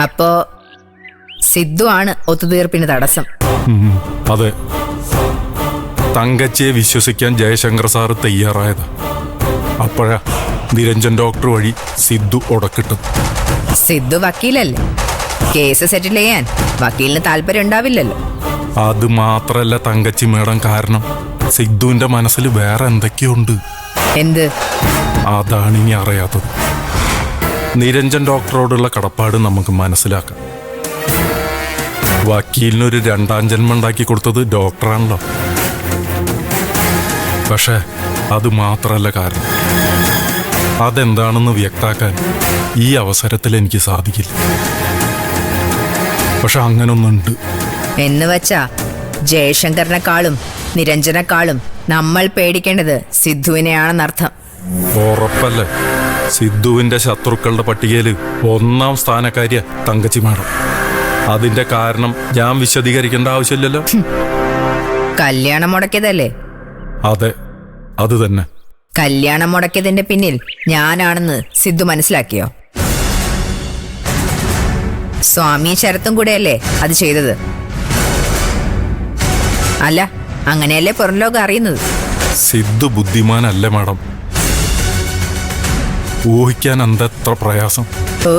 അപ്പോ സിദ്ധു ആണ് ഒത്തുതീർപ്പിന് തടസ്സം. അതെ, തങ്കച്ചിയെ വിശ്വസിക്കാൻ ജയശങ്കർ സാറ് തയ്യാറായത്. അപ്പോഴാ നിരഞ്ജൻ ഡോക്ടർ വഴി സിദ്ധു ഉടക്കിട്ടത്. സിദ്ധു വക്കീലല്ലേ, കേസ് സെറ്റിൽ ചെയ്യാൻ വക്കീലിന് താല്പര്യം ഉണ്ടാവില്ലല്ലോ. അത് മാത്രല്ല തങ്കച്ചി മേഡം, കാരണം സിദ്ധുവിന്റെ മനസ്സിൽ വേറെ എന്തൊക്കെയുണ്ട്. എന്ത്? അതാണ് ഇനി അറിയാത്തത്. നിരഞ്ജൻ ഡോക്ടറോടുള്ള കടപ്പാട് നമുക്ക് മനസ്സിലാക്കാം. വക്കീലിനൊരു രണ്ടാം ജന്മം ഉണ്ടാക്കി കൊടുത്തത് ഡോക്ടറാണല്ലോ. പക്ഷെ അത് മാത്രല്ല കാരണം. അതെന്താണെന്ന് വ്യക്താക്കാൻ ഈ അവസരത്തിൽ എനിക്ക് സാധിക്കില്ല. പക്ഷെ അങ്ങനൊന്നുണ്ട്. എന്ന് വച്ചാ ജയശങ്കറിനെക്കാളും നിരഞ്ജനെക്കാളും നമ്മൾ പേടിക്കേണ്ടത് സിദ്ധുവിനെയാണെന്നർത്ഥം. ഉറപ്പല്ലേ? സിദ്ധുവിന്റെ ശത്രുക്കളുടെ പട്ടികയിൽ 1ാം സ്ഥാനക്കാരിയ തങ്കച്ചി മാഡം. അതിന്റെ കാരണം ഞാൻ വിശദീകരിക്കേണ്ട ആവശ്യമില്ലല്ലോ. കല്യാണം മുടക്കിയതല്ലേ? അതെ, അത് തന്നെ. കല്യാണം മുടക്കിയതിന്റെ പിന്നിൽ ഞാനാണെന്ന് സിദ്ധു മനസ്സിലാക്കിയോ? സ്വാമി ശരത്തും കൂടെയല്ലേ അത് ചെയ്തത്? അല്ല, അങ്ങനെയല്ലേ പുറം ലോകം അറിയുന്നത്. സിദ്ധു ബുദ്ധിമാനല്ലേ മാഡം? ഊഹിക്കാൻ എന്തെത്ര പ്രയാസം. ഓ,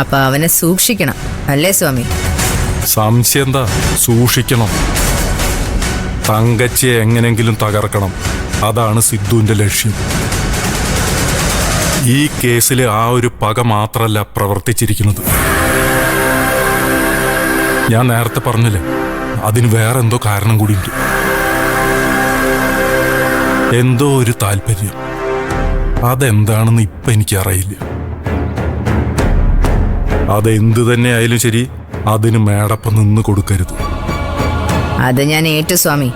അപ്പൊ അവനെ സൂക്ഷിക്കണം അല്ലേ സ്വാമി? സംശയം എന്താ? സൂക്ഷിക്കണം. തങ്കച്ചിയെ എങ്ങനെങ്കിലും തകർക്കണം, അതാണ് സിദ്ധുവിന്റെ ലക്ഷ്യം. ഈ കേസിൽ ആ ഒരു പക മാത്രല്ല പ്രവർത്തിച്ചിരിക്കുന്നത്. ഞാൻ നേരത്തെ പറഞ്ഞില്ലേ, അതിന് വേറെ എന്തോ കാരണം കൂടിയുണ്ട്. എന്തോ ഒരു താല്പര്യം. അതെന്താണെന്ന് ഇപ്പൊ എനിക്കറിയില്ല. അതെന്ത് തന്നെ ആയാലും ശരി, അതിന് മേടപ്പം നിന്ന് കൊടുക്കരുത്. അത് ഞാൻ ഏറ്റു സ്വാമി.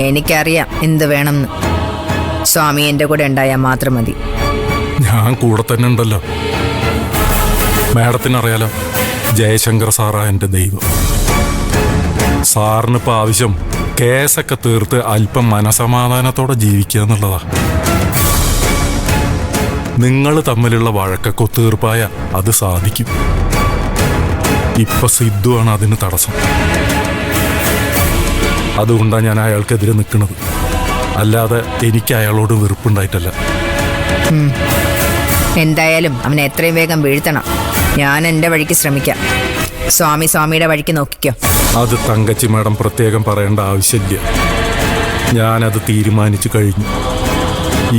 എനിക്കറിയാം എന്ത് വേണമെന്ന്. സ്വാമി എന്റെ കൂടെ ഉണ്ടായാൽ മാത്രം മതി. ഞാൻ കൂടെ തന്നെ ഉണ്ടല്ലോ. മേഡത്തിനറിയാലോ, ജയശങ്കർ സാറാ എൻ്റെ ദൈവം. സാറിനിപ്പോ ആവശ്യം കേസൊക്കെ തീർത്ത് അല്പം മനസമാധാനത്തോടെ ജീവിക്കുക എന്നുള്ളതാ. നിങ്ങൾ തമ്മിലുള്ള വഴക്കൊക്കെ ഒത്തീർപ്പായ അത് സാധിക്കും. ഇപ്പൊ സിദ്ധുവാണ് അതിന് തടസ്സം. അതുകൊണ്ടാണ് ഞാൻ അയാൾക്കെതിരെ നിൽക്കുന്നത്. അല്ലാതെ എനിക്ക് അയാളോട് വെറുപ്പുണ്ടായിട്ടല്ല. എന്തായാലും അവനെ എത്രയും വേഗം വീഴ്ത്തണം. ഞാൻ എൻ്റെ വഴിക്ക് ശ്രമിക്കാം. സ്വാമി സ്വാമിയുടെ വഴിക്ക് നോക്കിക്കോ. അത് തങ്കച്ചി മാഡം പ്രത്യേകം പറയേണ്ട ആവശ്യമില്ല. ഞാനത് തീരുമാനിച്ചു കഴിഞ്ഞു.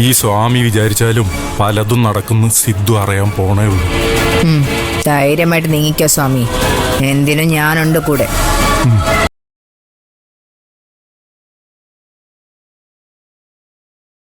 ഈ സ്വാമി വിചാരിച്ചാലും പലതും നടക്കുന്നു സിദ്ധു അറിയാൻ പോണേ ഉള്ളൂ. ധൈര്യമായിട്ട് നീങ്ങിക്കോ സ്വാമി. എന്തിനും ഞാനുണ്ട് കൂടെ.